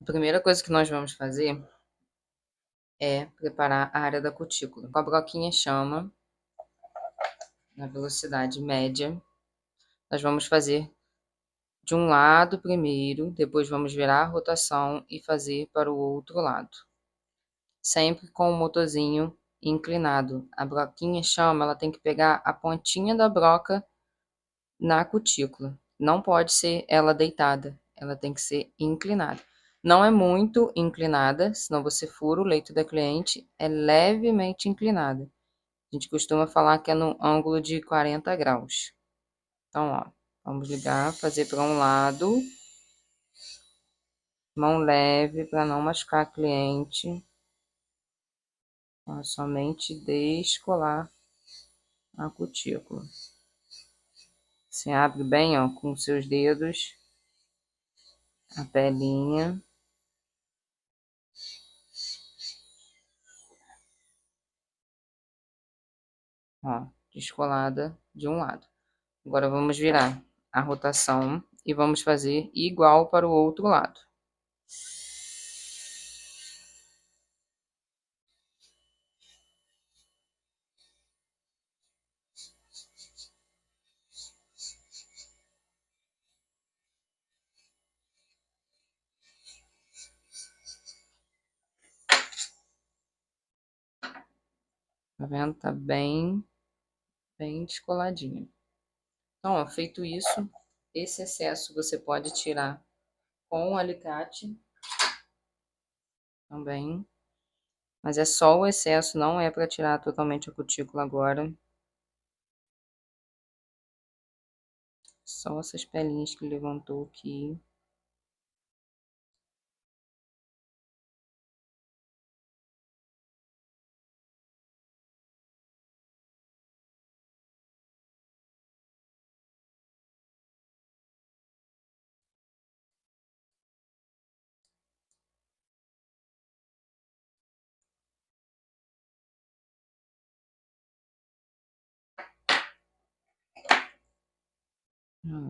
A primeira coisa que nós vamos fazer é preparar a área da cutícula. Com a broquinha chama, na velocidade média, nós vamos fazer de um lado primeiro, depois vamos virar a rotação e fazer para o outro lado. Sempre com o motorzinho inclinado. A broquinha chama, ela tem que pegar a pontinha da broca na cutícula. Não pode ser ela deitada, ela tem que ser inclinada. Não é muito inclinada, senão você fura o leito da cliente, é levemente inclinada. A gente costuma falar que é no ângulo de 40 graus. Então, ó, vamos ligar, fazer para um lado, mão leve para não machucar a cliente. Ó, somente descolar a cutícula. Você abre bem, ó, com seus dedos a pelinha. Ó, descolada de um lado. Agora vamos virar a rotação e vamos fazer igual para o outro lado. Tá vendo? Tá bem descoladinho. Então, ó, feito isso, esse excesso você pode tirar com o alicate também. Mas é só o excesso, não é para tirar totalmente a cutícula agora. Só essas pelinhas que levantou aqui.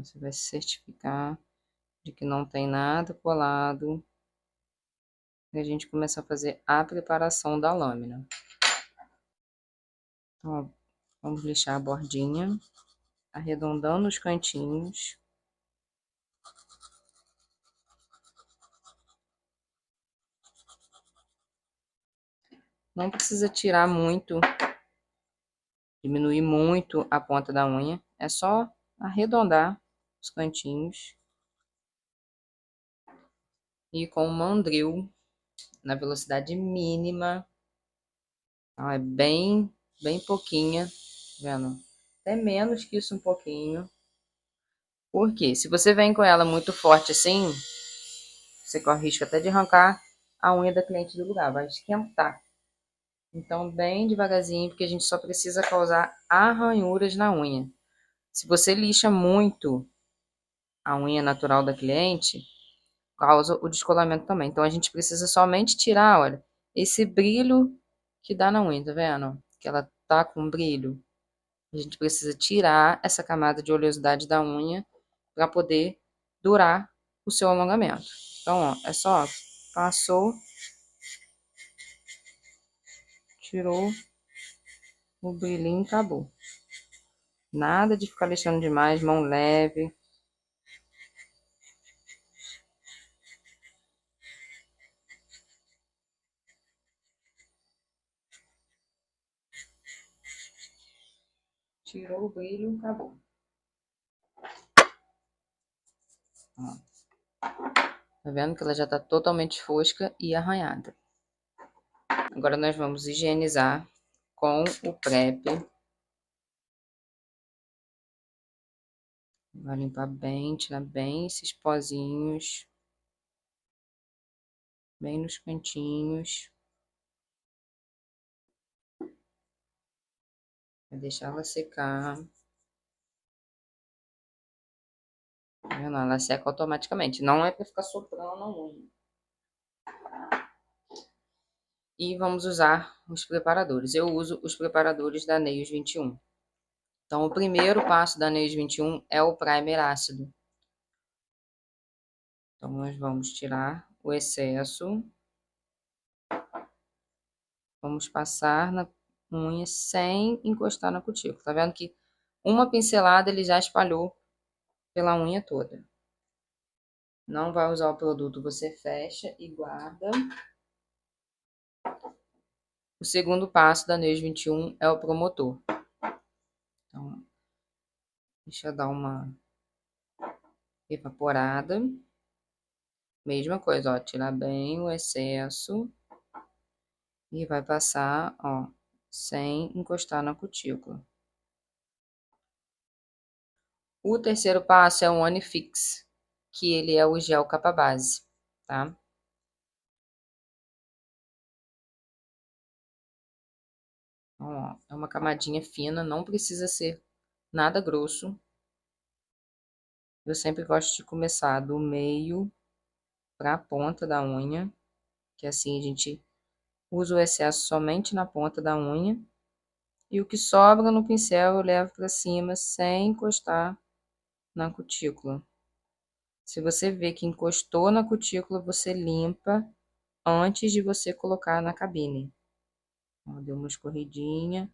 Você vai se certificar de que não tem nada colado. E a gente começa a fazer a preparação da lâmina. Então, ó, vamos lixar a bordinha, arredondando os cantinhos. Não precisa tirar muito, diminuir muito a ponta da unha. É só arredondar os cantinhos. E com o mandril na velocidade mínima. Então, é bem pouquinha, tá vendo? Até menos que isso um pouquinho. Porque se você vem com ela muito forte assim, você corre risco até de arrancar a unha da cliente do lugar, vai esquentar. Então, bem devagarzinho, porque a gente só precisa causar arranhuras na unha. Se você lixa muito a unha natural da cliente, causa o descolamento também. Então, a gente precisa somente tirar, olha, esse brilho que dá na unha, tá vendo? Que ela tá com brilho. A gente precisa tirar essa camada de oleosidade da unha para poder durar o seu alongamento. Então, ó, é só, passou, tirou o brilhinho e acabou. Nada de ficar lixando demais, mão leve. Tirou o brilho, acabou. Ó, tá vendo que ela já tá totalmente fosca e arranhada. Agora nós vamos higienizar com o PrEP. Vai limpar bem, tirar bem esses pozinhos. Bem nos cantinhos. Vai deixar ela secar. Tá vendo? Ela seca automaticamente. Não é para ficar soprando a unha. E vamos usar os preparadores. Eu uso os preparadores da Nails 21. Então, o primeiro passo da Nails 21 é o primer ácido. Então, nós vamos tirar o excesso. Vamos passar na unha sem encostar na cutícula. Tá vendo que uma pincelada ele já espalhou pela unha toda. Não vai usar o produto, você fecha e guarda. O segundo passo da Neus 21 é o promotor. Então, deixa eu dar uma evaporada. Mesma coisa, ó, tirar bem o excesso e vai passar, ó, sem encostar na cutícula. O terceiro passo é o Onifix, que ele é o gel capa base, tá? Ó, é uma camadinha fina, não precisa ser nada grosso. Eu sempre gosto de começar do meio para a ponta da unha, que assim a gente usa o excesso somente na ponta da unha. E o que sobra no pincel eu levo para cima sem encostar na cutícula. Se você vê que encostou na cutícula, você limpa antes de você colocar na cabine. Ó, deu uma escorridinha,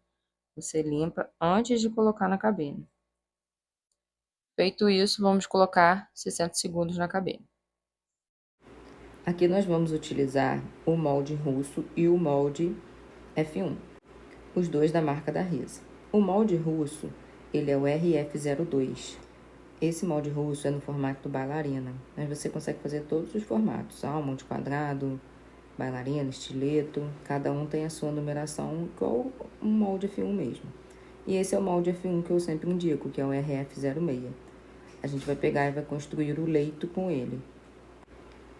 você limpa antes de colocar na cabine. Feito isso, vamos colocar 60 segundos na cabine. Aqui nós vamos utilizar o molde russo e o molde F1, os dois da marca da Risa. O molde russo, ele é o RF02. Esse molde russo é no formato bailarina, mas você consegue fazer todos os formatos, almond quadrado, bailarina, estileto, cada um tem a sua numeração, igual um molde F1 mesmo. E esse é o molde F1 que eu sempre indico, que é o RF06. A gente vai pegar e vai construir o leito com ele.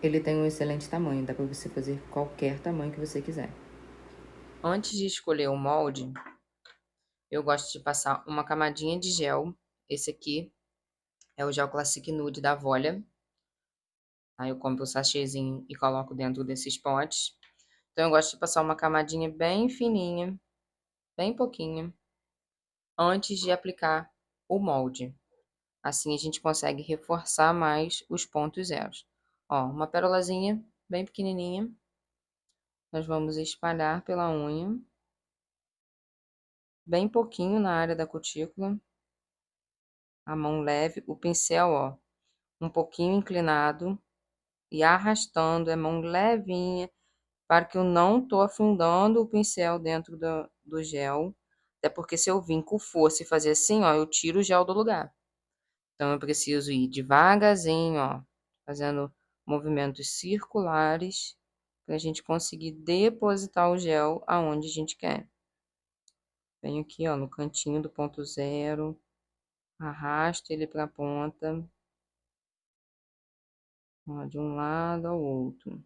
Ele tem um excelente tamanho, dá para você fazer qualquer tamanho que você quiser. Antes de escolher o molde, eu gosto de passar uma camadinha de gel. Esse aqui é o gel Classic Nude da Volia. Aí eu compro o sachêzinho e coloco dentro desses potes. Então eu gosto de passar uma camadinha bem fininha, bem pouquinho, antes de aplicar o molde. Assim a gente consegue reforçar mais os pontos zeros. Ó, uma perolazinha bem pequenininha. Nós vamos espalhar pela unha, bem pouquinho na área da cutícula. A mão leve, o pincel, ó, um pouquinho inclinado e arrastando, a mão levinha, para que eu não tô afundando o pincel dentro do gel. Até porque se eu vir com força e fazer assim, ó, eu tiro o gel do lugar. Então eu preciso ir devagarzinho, ó, fazendo movimentos circulares para a gente conseguir depositar o gel aonde a gente quer. Venho aqui, ó, no cantinho do ponto zero, arrasto ele para a ponta, ó, de um lado ao outro.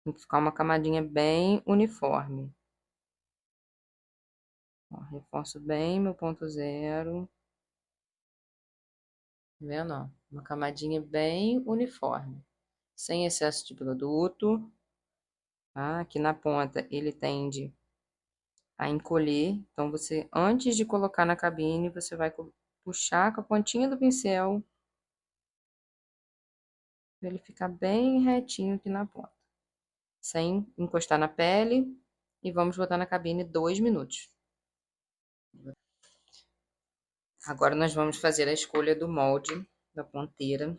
Tem que ficar uma camadinha bem uniforme. Ó, reforço bem meu ponto zero. Tá vendo, ó? Uma camadinha bem uniforme, sem excesso de produto. Tá? Aqui na ponta ele tende a encolher, então você, antes de colocar na cabine, você vai puxar com a pontinha do pincel para ele ficar bem retinho aqui na ponta, sem encostar na pele, e vamos botar na cabine 2 minutos. Agora nós vamos fazer a escolha do molde da ponteira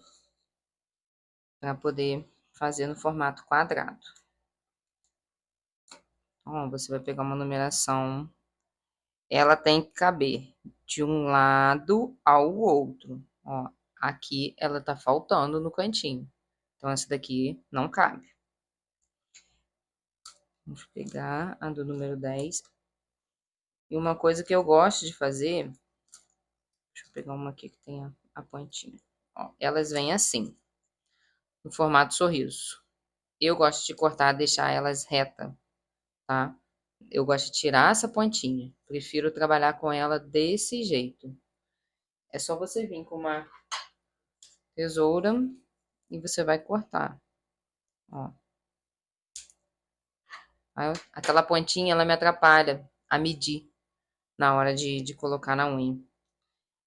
para poder fazer no formato quadrado. Então, você vai pegar uma numeração, ela tem que caber de um lado ao outro. Ó, aqui ela tá faltando no cantinho, então essa daqui não cabe. Vamos pegar a do número 10. E uma coisa que eu gosto de fazer, deixa eu pegar uma aqui que tem a pontinha. Ó, elas vêm assim, no formato sorriso. Eu gosto de cortar, deixar elas reta, tá? Eu gosto de tirar essa pontinha. Prefiro trabalhar com ela desse jeito. É só você vir com uma tesoura e você vai cortar, ó. Aí, aquela pontinha, ela me atrapalha a medir na hora de colocar na unha.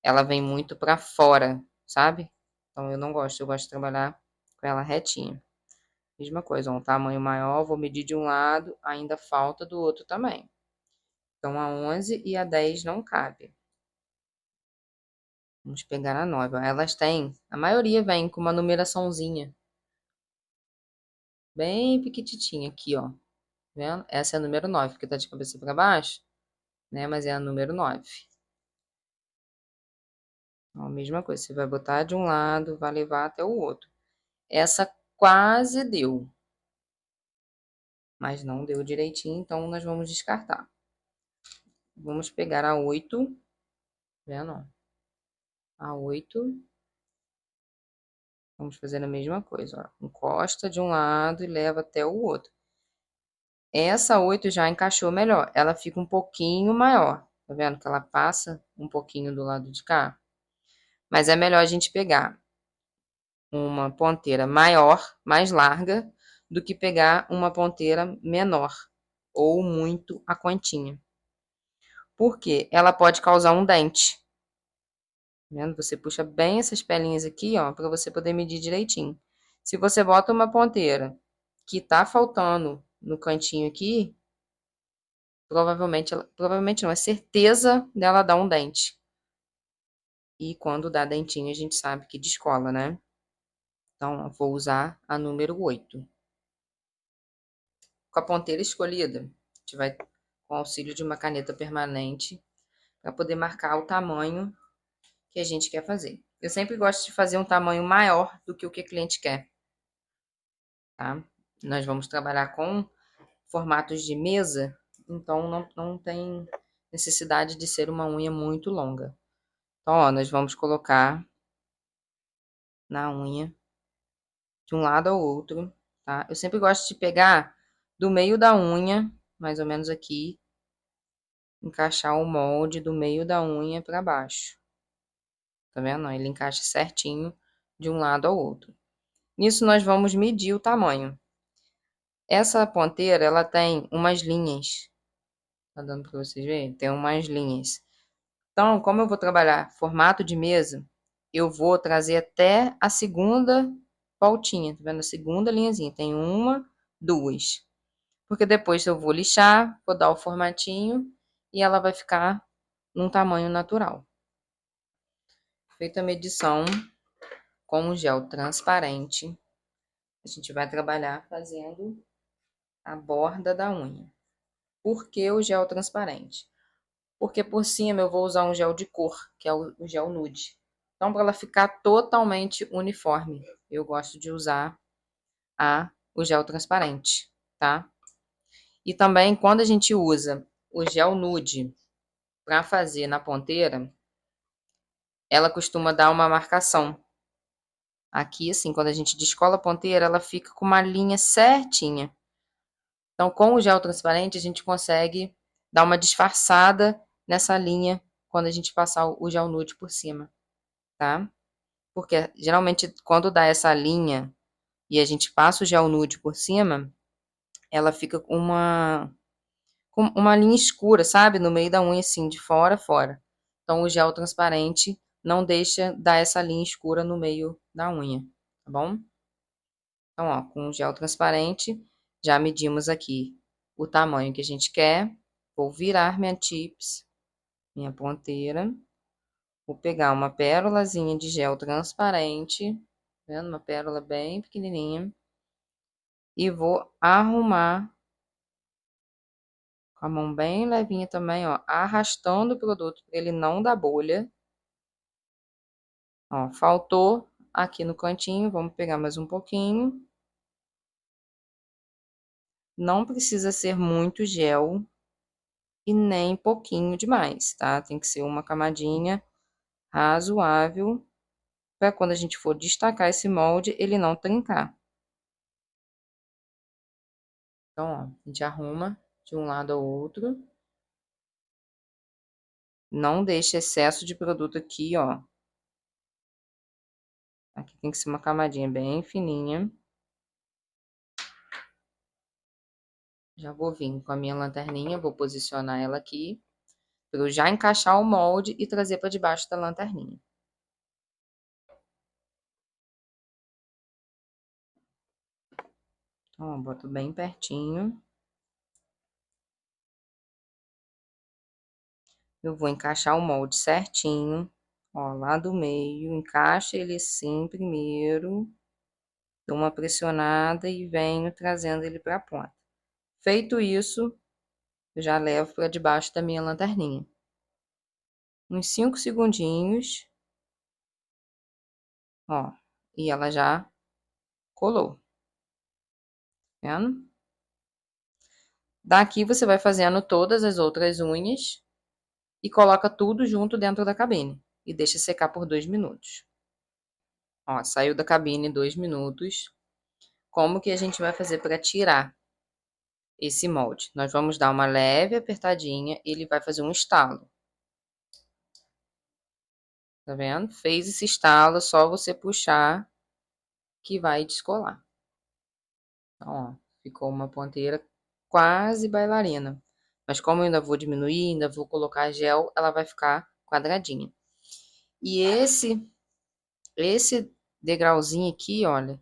Ela vem muito pra fora, sabe? Então eu não gosto, eu gosto de trabalhar com ela retinha. Mesma coisa, um tamanho maior, vou medir de um lado, ainda falta do outro também. Então, a 11 e a 10 não cabe. Vamos pegar a 9. Elas têm, a maioria vem com uma numeraçãozinha. Bem pequititinha aqui, ó. Tá vendo? Essa é a número 9, porque tá de cabeça para baixo, né? Mas é a número 9. Então, a mesma coisa, você vai botar de um lado, vai levar até o outro. Essa quase deu, mas não deu direitinho, então nós vamos descartar. Vamos pegar a 8, tá vendo? A 8. Vamos fazer a mesma coisa, ó. Encosta de um lado e leva até o outro. Essa 8 já encaixou melhor. Ela fica um pouquinho maior. Tá vendo que ela passa um pouquinho do lado de cá? Mas é melhor a gente pegar uma ponteira maior, mais larga, do que pegar uma ponteira menor ou muito a quantinha. Porque ela pode causar um dente. Tá vendo? Você puxa bem essas pelinhas aqui, ó, para você poder medir direitinho. Se você bota uma ponteira que tá faltando no cantinho aqui, provavelmente não, é certeza dela dar um dente. E quando dá dentinho, a gente sabe que descola, né? Então, eu vou usar a número 8. Com a ponteira escolhida, a gente vai com o auxílio de uma caneta permanente para poder marcar o tamanho que a gente quer fazer. Eu sempre gosto de fazer um tamanho maior do que o que a cliente quer, tá? Nós vamos trabalhar com formatos de mesa, então não tem necessidade de ser uma unha muito longa. Então, ó, nós vamos colocar na unha de um lado ao outro, tá? Eu sempre gosto de pegar do meio da unha, mais ou menos aqui, encaixar o molde do meio da unha para baixo. Tá vendo? Ele encaixa certinho de um lado ao outro. Nisso nós vamos medir o tamanho. Essa ponteira, ela tem umas linhas. Tá dando para vocês verem? Tem umas linhas. Então, como eu vou trabalhar formato de mesa, eu vou trazer até a segunda voltinha, tá vendo? A segunda linhazinha. Tem uma, duas. Porque depois eu vou lixar, vou dar o formatinho e ela vai ficar num tamanho natural. Feita a medição com o gel transparente, a gente vai trabalhar fazendo a borda da unha. Por que o gel transparente? Porque por cima eu vou usar um gel de cor, que é o gel nude. Então, para ela ficar totalmente uniforme, eu gosto de usar o gel transparente, tá? E também, quando a gente usa o gel nude para fazer na ponteira, ela costuma dar uma marcação. Aqui, assim, quando a gente descola a ponteira, ela fica com uma linha certinha. Então, com o gel transparente, a gente consegue dar uma disfarçada nessa linha quando a gente passar o gel nude por cima, tá? Porque geralmente quando dá essa linha e a gente passa o gel nude por cima, ela fica com uma linha escura, sabe? No meio da unha, assim, de fora a fora. Então, o gel transparente não deixa dar essa linha escura no meio da unha, tá bom? Então, ó, com o gel transparente, já medimos aqui o tamanho que a gente quer. Vou virar minha tips, minha ponteira. Vou pegar uma pérolazinha de gel transparente, tá vendo? Uma pérola bem pequenininha. E vou arrumar com a mão bem levinha também, ó, arrastando o produto para ele não dar bolha. Ó, faltou aqui no cantinho, vamos pegar mais um pouquinho. Não precisa ser muito gel e nem pouquinho demais, tá? Tem que ser uma camadinha razoável para quando a gente for destacar esse molde, ele não trincar. Então, ó, a gente arruma de um lado ao outro. Não deixe excesso de produto aqui, ó. Aqui tem que ser uma camadinha bem fininha. Já vou vir com a minha lanterninha, vou posicionar ela aqui, para eu já encaixar o molde e trazer para debaixo da lanterninha. Então, ó, boto bem pertinho. Eu vou encaixar o molde certinho, ó, lá do meio, encaixa ele assim primeiro, dou uma pressionada e venho trazendo ele para a ponta. Feito isso, eu já levo para debaixo da minha lanterninha. Uns 5 segundinhos, ó, e ela já colou, tá vendo? Daqui você vai fazendo todas as outras unhas e coloca tudo junto dentro da cabine e deixa secar por 2 minutos. Ó, saiu da cabine 2 minutos. Como que a gente vai fazer para tirar esse molde? Nós vamos dar uma leve apertadinha, ele vai fazer um estalo. Tá vendo? Fez esse estalo, só você puxar que vai descolar. Então, ó, ficou uma ponteira quase bailarina. Mas como eu ainda vou diminuir, ainda vou colocar gel, ela vai ficar quadradinha. E esse degrauzinho aqui, olha,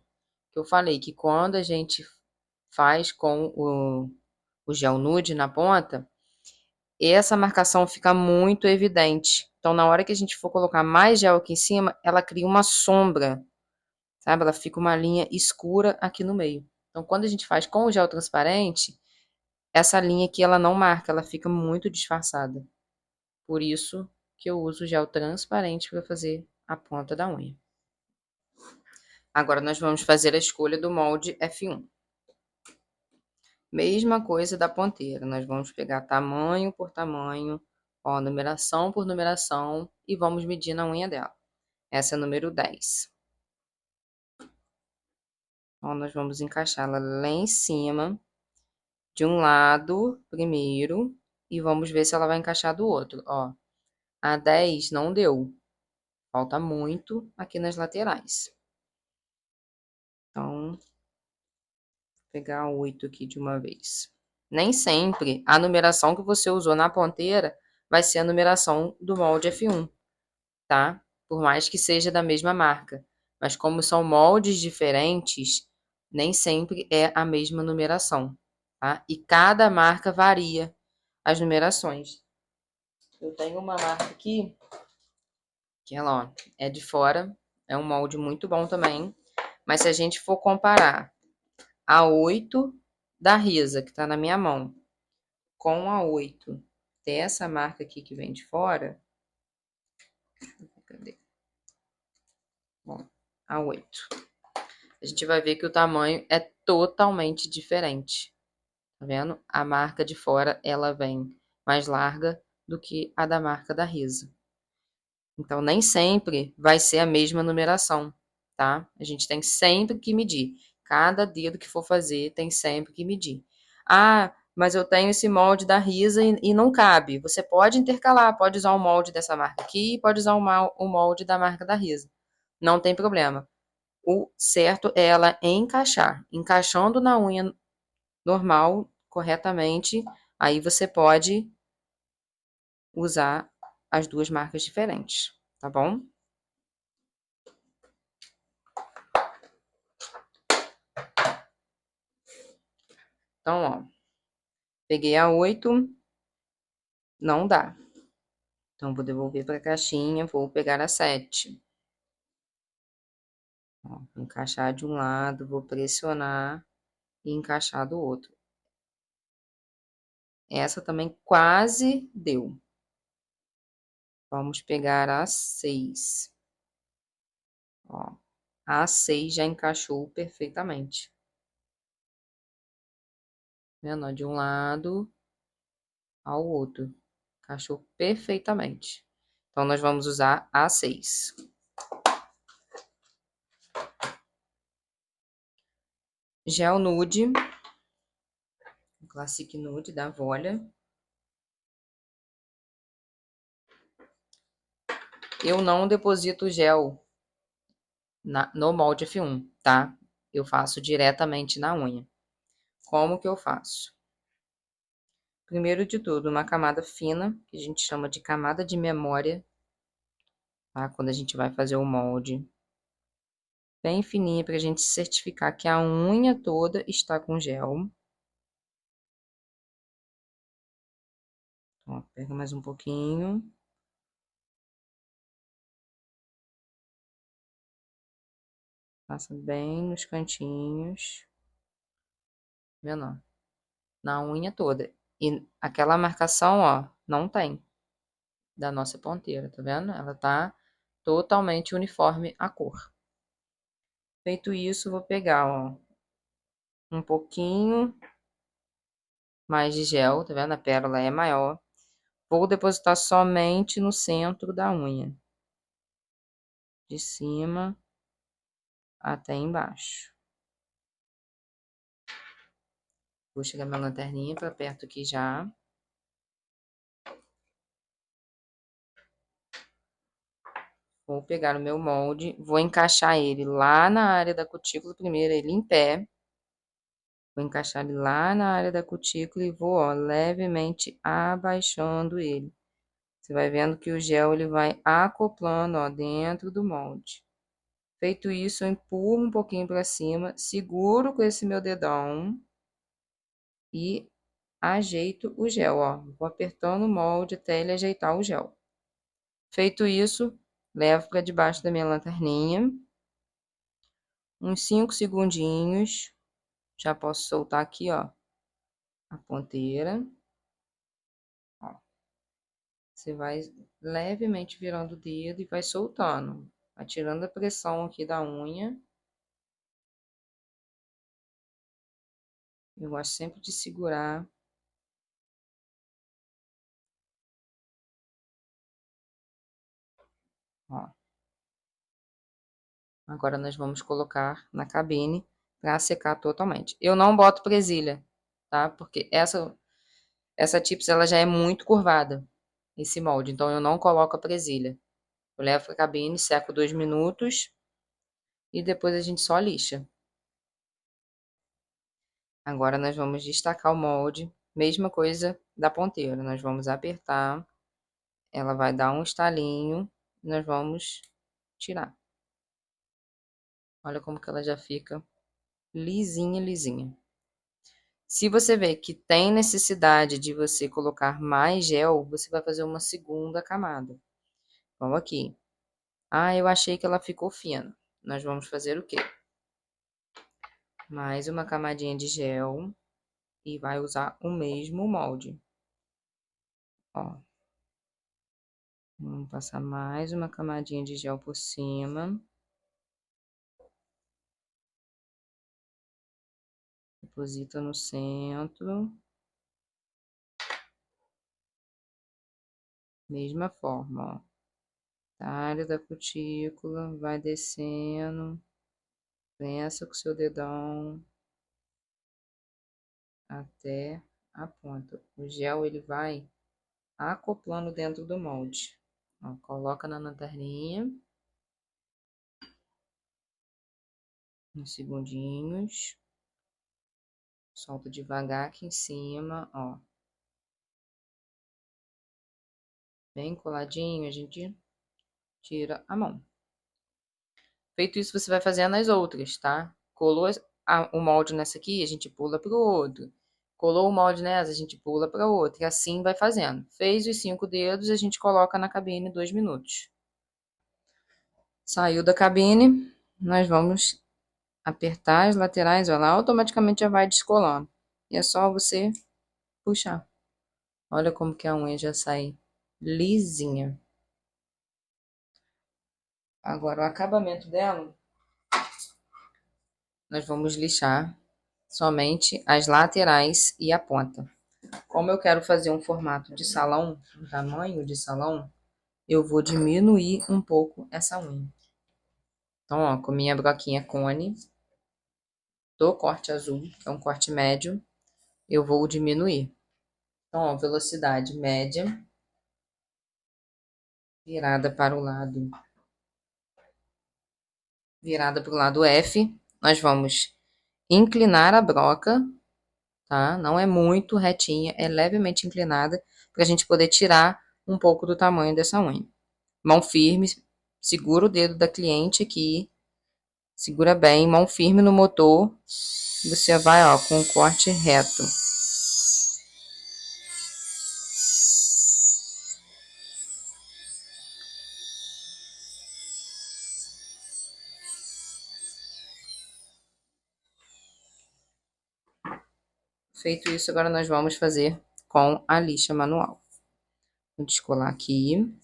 que eu falei que quando a gente faz com o gel nude na ponta, essa marcação fica muito evidente. Então, na hora que a gente for colocar mais gel aqui em cima, ela cria uma sombra, sabe? Ela fica uma linha escura aqui no meio. Então, quando a gente faz com o gel transparente, essa linha aqui ela não marca, ela fica muito disfarçada. Por isso que eu uso o gel transparente para fazer a ponta da unha. Agora nós vamos fazer a escolha do molde F1. Mesma coisa da ponteira, nós vamos pegar tamanho por tamanho, ó, numeração por numeração e vamos medir na unha dela. Essa é a número 10. Ó, nós vamos encaixá-la lá em cima, de um lado primeiro, e vamos ver se ela vai encaixar do outro, ó. A 10 não deu, falta muito aqui nas laterais. Então, vou pegar a 8 aqui de uma vez. Nem sempre a numeração que você usou na ponteira vai ser a numeração do molde F1, tá? Por mais que seja da mesma marca. Mas como são moldes diferentes, nem sempre é a mesma numeração, tá? E cada marca varia as numerações. Eu tenho uma marca aqui, que ela, ó, é de fora, é um molde muito bom também. Mas se a gente for comparar a 8 da Risa, que tá na minha mão, com a 8 dessa marca aqui que vem de fora, cadê? Bom, a 8. A gente vai ver que o tamanho é totalmente diferente. Tá vendo? A marca de fora, ela vem mais larga do que a da marca da Risa. Então, nem sempre vai ser a mesma numeração, tá? A gente tem sempre que medir. Cada dedo que for fazer, tem sempre que medir. Ah, mas eu tenho esse molde da Risa e não cabe. Você pode intercalar, pode usar o molde dessa marca aqui, pode usar o molde da marca da Risa. Não tem problema. O certo é ela encaixar. Encaixando na unha normal, corretamente, aí você pode usar as duas marcas diferentes, tá bom? Então, ó, peguei a 8, não dá. Então, vou devolver para a caixinha, vou pegar a 7. Ó, vou encaixar de um lado, vou pressionar e encaixar do outro. Essa também quase deu. Vamos pegar a 6. Ó, a 6 já encaixou perfeitamente. Vendo? De um lado ao outro. Encaixou perfeitamente. Então, nós vamos usar a 6. Gel Nude. Classic Nude da Volia. Eu não deposito gel no molde F1, tá? Eu faço diretamente na unha. Como que eu faço? Primeiro de tudo, uma camada fina, que a gente chama de camada de memória, tá? Quando a gente vai fazer o molde. bem fininha pra gente certificar que a unha toda está com gel. Ó, pega mais um pouquinho. Passa bem nos cantinhos. Vendo, ó? Na unha toda. E aquela marcação, ó, não tem da nossa ponteira, tá vendo? Ela tá totalmente uniforme a cor. Feito isso, vou pegar, ó, um pouquinho mais de gel, tá vendo? A pérola é maior. Vou depositar somente no centro da unha, de cima até embaixo. Vou chegar minha lanterninha para perto aqui já. Vou pegar o meu molde, vou encaixar ele lá na área da cutícula primeiro, ele em pé. Vou encaixar ele lá na área da cutícula e vou, ó, levemente abaixando ele. Você vai vendo que o gel ele vai acoplando, ó, dentro do molde. Feito isso, eu empurro um pouquinho para cima, seguro com esse meu dedão e ajeito o gel, ó. Vou apertando o molde até ele ajeitar o gel. Feito isso, levo para debaixo da minha lanterninha. Uns 5 segundinhos. Já posso soltar aqui, ó, a ponteira. Ó. Você vai levemente virando o dedo e vai soltando. Vai tirando a pressão aqui da unha. Eu gosto sempre de segurar. Ó. Agora nós vamos colocar na cabine para secar totalmente. Eu não boto presilha, tá? Porque essa tips ela já é muito curvada, esse molde. Então eu não coloco a presilha. Eu levo para a cabine, seco 2 minutos e depois a gente só lixa. Agora nós vamos destacar o molde. Mesma coisa da ponteira. Nós vamos apertar. Ela vai dar um estalinho. E nós vamos tirar. Olha como que ela já fica lisinha, lisinha. Se você vê que tem necessidade de você colocar mais gel, você vai fazer uma segunda camada. Vamos aqui. Ah, eu achei que ela ficou fina. Nós vamos fazer o quê? Mais uma camadinha de gel e vai usar o mesmo molde. Ó. Vamos passar mais uma camadinha de gel por cima. Deposita no centro. Mesma forma, ó. Da área da cutícula, vai descendo. Prensa com seu dedão até a ponta. O gel ele vai acoplando dentro do molde. Ó, coloca na lanterninha. Uns segundinhos. Solta devagar aqui em cima, ó. Bem coladinho, a gente tira a mão. Feito isso, você vai fazendo as outras, tá? Colou o molde nessa aqui, a gente pula para o outro. Colou o molde nessa, a gente pula para outra. E assim vai fazendo. Fez os 5 dedos, a gente coloca na cabine 2 minutos. Saiu da cabine, nós vamos apertar as laterais, ó, lá automaticamente já vai descolando. E é só você puxar. Olha como que a unha já sai lisinha. Agora o acabamento dela, nós vamos lixar somente as laterais e a ponta. Como eu quero fazer um formato de salão, um tamanho de salão, eu vou diminuir um pouco essa unha. Então, ó, com minha broquinha cone, do corte azul, que é um corte médio, eu vou diminuir. Então, ó, velocidade média, virada para o lado, virada para o lado F, nós vamos inclinar a broca, tá? Não é muito retinha, é levemente inclinada, para a gente poder tirar um pouco do tamanho dessa unha. Mão firme, segura o dedo da cliente aqui Segura bem, mão firme no motor. Você vai, ó, com um corte reto. Feito isso, agora nós vamos fazer com a lixa manual. Vou descolar aqui.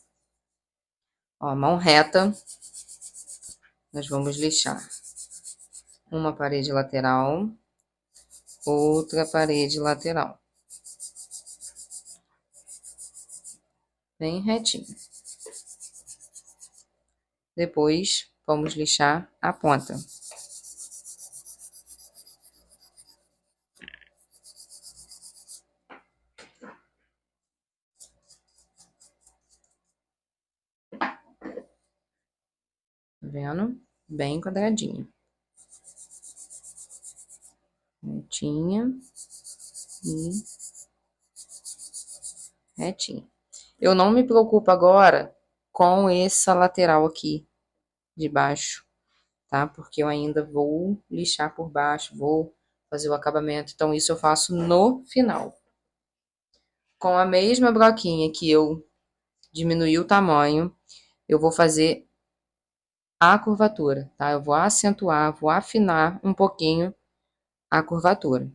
Ó, mão reta. Nós vamos lixar uma parede lateral, outra parede lateral. Bem retinho. Depois, vamos lixar a ponta. Tá vendo? Bem quadradinho. Retinha e retinha. Eu não me preocupo agora com essa lateral aqui de baixo, tá? Porque eu ainda vou lixar por baixo, vou fazer o acabamento. Então, isso eu faço no final. Com a mesma broquinha que eu diminuí o tamanho, eu vou fazer a curvatura, tá? Eu vou acentuar, vou afinar um pouquinho a curvatura.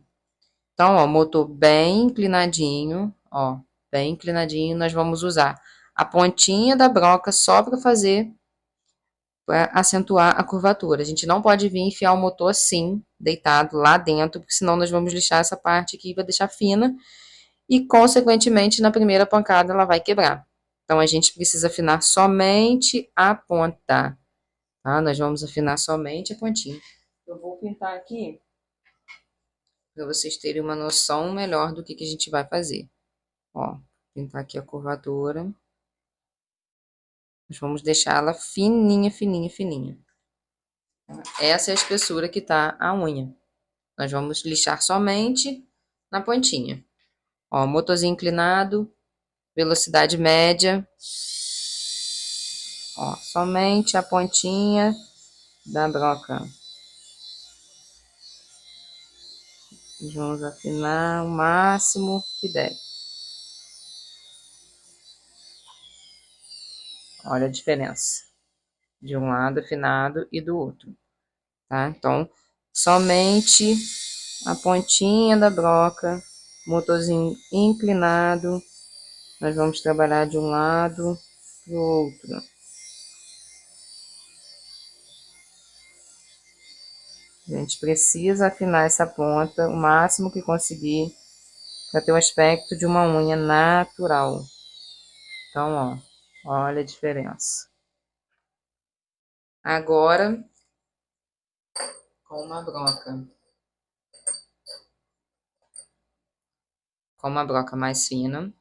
Então, ó, motor bem inclinadinho, ó, bem inclinadinho, nós vamos usar a pontinha da broca só para fazer, para acentuar a curvatura. A gente não pode vir enfiar o motor assim, deitado lá dentro, porque senão nós vamos lixar essa parte aqui, vai deixar fina e, consequentemente, na primeira pancada ela vai quebrar. Então, a gente precisa afinar somente a ponta, tá? Nós vamos afinar somente a pontinha. Eu vou pintar aqui para vocês terem uma noção melhor do que a gente vai fazer. Ó, pintar aqui a curvatura. Nós vamos deixá-la fininha, fininha, fininha. Essa é a espessura que tá a unha. Nós vamos lixar somente na pontinha. Ó, motorzinho inclinado, velocidade média. Ó, somente a pontinha da broca. Vamos afinar o máximo que der. Olha a diferença de um lado afinado e do outro, tá? Então, somente a pontinha da broca, motorzinho inclinado, nós vamos trabalhar de um lado para o outro. A gente precisa afinar essa ponta o máximo que conseguir para ter o aspecto de uma unha natural. Então, ó, olha a diferença. Agora, com uma broca. Com uma broca mais fina,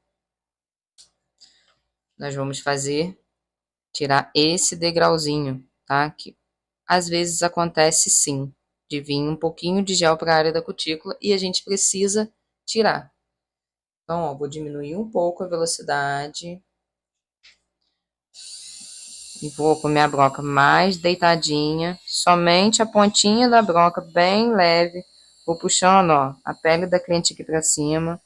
nós vamos tirar esse degrauzinho, tá? Que às vezes acontece sim, de vir um pouquinho de gel para a área da cutícula e a gente precisa tirar. Então, ó, vou diminuir um pouco a velocidade e vou com minha broca mais deitadinha, somente a pontinha da broca bem leve, vou puxando, ó, a pele da cliente aqui para cima.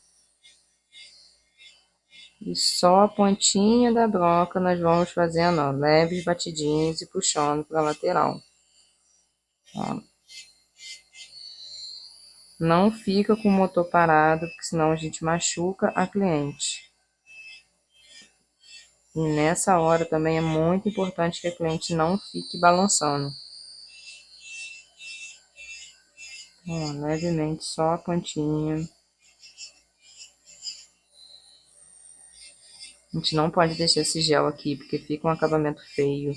E só a pontinha da broca nós vamos fazendo, ó, leves batidinhos e puxando para a lateral. Ó. Não fica com o motor parado, porque senão a gente machuca a cliente. E nessa hora também é muito importante que a cliente não fique balançando. Ó, levemente só a pontinha. A gente não pode deixar esse gel aqui, porque fica um acabamento feio.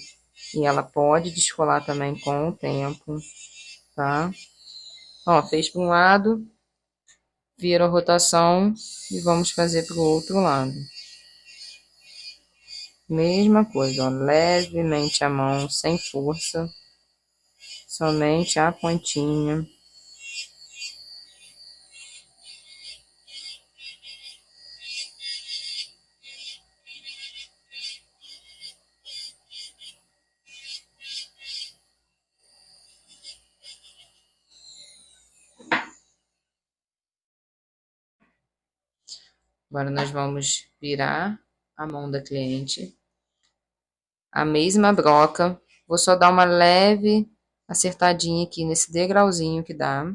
E ela pode descolar também com o tempo, tá? Ó, fez para um lado, vira a rotação e vamos fazer para o outro lado. Mesma coisa, ó, levemente a mão, sem força, somente a pontinha. Agora nós vamos virar a mão da cliente. A mesma broca. Vou só dar uma leve acertadinha aqui nesse degrauzinho que dá.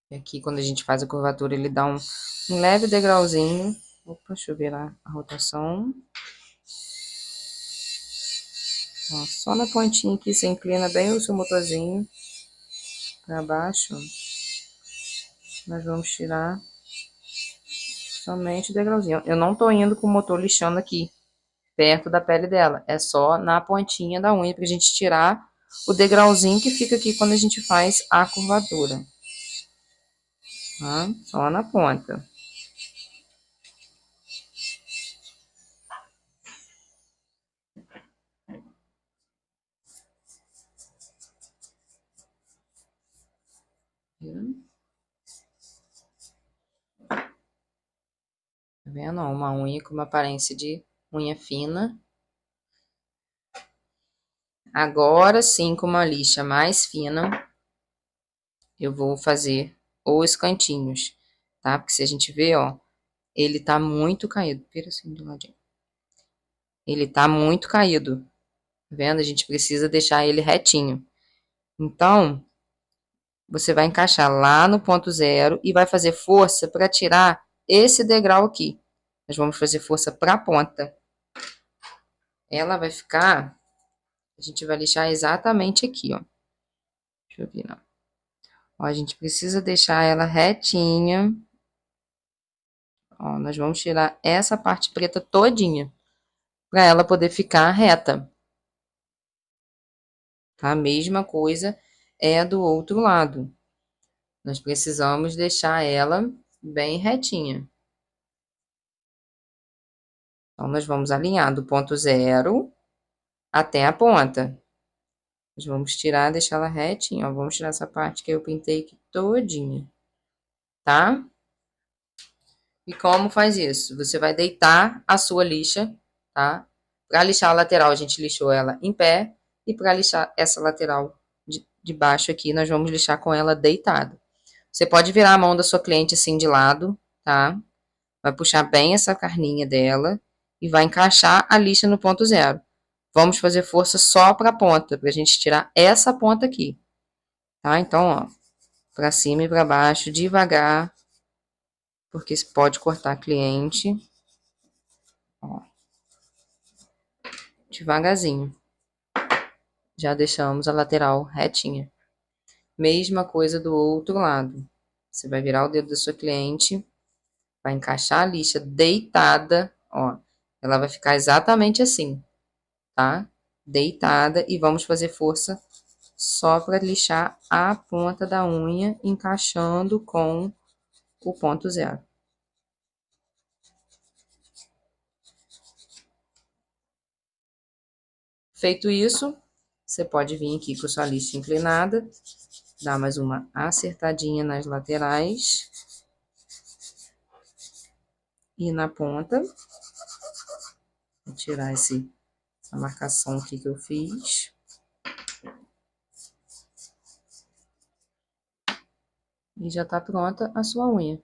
E aqui, quando a gente faz a curvatura, ele dá um leve degrauzinho. Opa, deixa eu virar a rotação. Ó, só na pontinha aqui, você inclina bem o seu motorzinho para baixo. Nós vamos tirar somente o degrauzinho. Eu não tô indo com o motor lixando aqui, perto da pele dela. É só na pontinha da unha pra gente tirar o degrauzinho que fica aqui quando a gente faz a curvatura. Tá? Só na ponta. Tá vendo? Ó, uma unha com uma aparência de unha fina. Agora sim, com uma lixa mais fina, eu vou fazer os cantinhos, tá? Porque se a gente ver, ó, ele tá muito caído. Vira assim do ladinho. Ele tá muito caído. Tá vendo? A gente precisa deixar ele retinho. Então, você vai encaixar lá no ponto zero e vai fazer força para tirar esse degrau aqui. Nós vamos fazer força para a ponta. Ela vai ficar, a gente vai lixar exatamente aqui, ó. Deixa eu ver, não. Ó, a gente precisa deixar ela retinha. Ó, nós vamos tirar essa parte preta todinha, para ela poder ficar reta. Tá? A mesma coisa é do outro lado. Nós precisamos deixar ela bem retinha. Então, nós vamos alinhar do ponto zero até a ponta. Nós vamos tirar, deixar ela retinha, ó. Vamos tirar essa parte que eu pintei aqui todinha, tá? E como faz isso? Você vai deitar a sua lixa, tá? Para lixar a lateral, a gente lixou ela em pé. E para lixar essa lateral de baixo aqui, nós vamos lixar com ela deitada. Você pode virar a mão da sua cliente assim de lado, tá? Vai puxar bem essa carninha dela e vai encaixar a lixa no ponto zero. Vamos fazer força só para a ponta, para a gente tirar essa ponta aqui, tá? Então, ó, para cima e para baixo, devagar, porque você pode cortar cliente. Ó, devagarzinho. Já deixamos a lateral retinha. Mesma coisa do outro lado. Você vai virar o dedo da sua cliente, vai encaixar a lixa deitada, ó. Ela vai ficar exatamente assim, tá? Deitada e vamos fazer força só para lixar a ponta da unha, encaixando com o ponto zero. Feito isso, você pode vir aqui com a sua lixa inclinada, dar mais uma acertadinha nas laterais e na ponta. Vou tirar essa marcação aqui que eu fiz. E já tá pronta a sua unha.